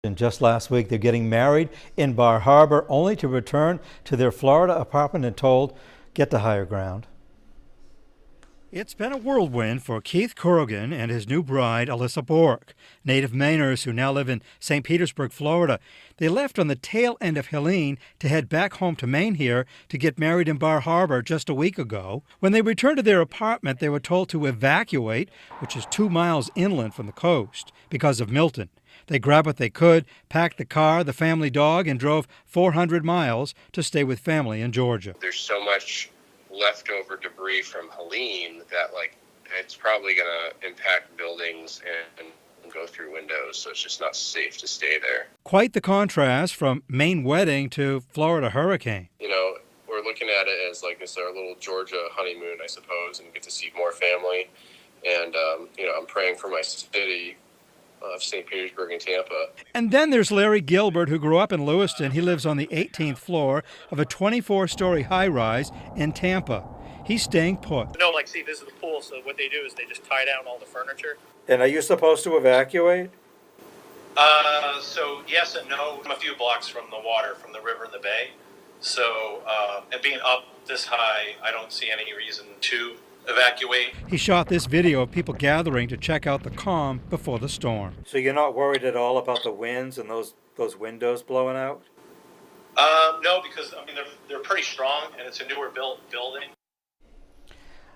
And just last week, they're getting married in Bar Harbor, only to return to their Florida apartment and told, get to higher ground. It's been a whirlwind for Keith Corrigan and his new bride, Alyssa Bork, native Mainers who now live in St. Petersburg, Florida. They left on the tail end of Helene to head back home to Maine here to get married in Bar Harbor just a week ago. When they returned to their apartment, they were told to evacuate, which is 2 miles inland from the coast, because of Milton. They grabbed what they could, packed the car, the family dog, and drove 400 miles to stay with family in Georgia. There's so much leftover debris from Helene that, it's probably going to impact buildings and go through windows, so it's just not safe to stay there. Quite the contrast from Maine wedding to Florida hurricane. We're looking at it as it's our little Georgia honeymoon, I suppose, and get to see more family. And, I'm praying for my city of St. Petersburg and Tampa. And then there's Larry Gilbert, who grew up in Lewiston. He lives on the 18th floor of a 24-story high-rise in Tampa. He's staying put. No, see, this is the pool, so what they do is they just tie down all the furniture. And are you supposed to evacuate? So yes and no. I'm a few blocks from the water, from the river and the bay. So, and being up this high, I don't see any reason to evacuate. He shot this video of people gathering to check out the calm before the storm. So you're not worried at all about the winds and those windows blowing out? No, because they're pretty strong, and it's a newer building.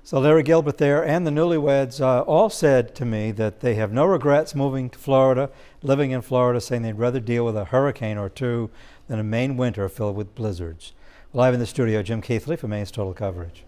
So Larry Gilbert there and the newlyweds all said to me that they have no regrets moving to Florida, living in Florida, saying they'd rather deal with a hurricane or two than a Maine winter filled with blizzards. Live in the studio, Jim Keithley for Maine's Total Coverage.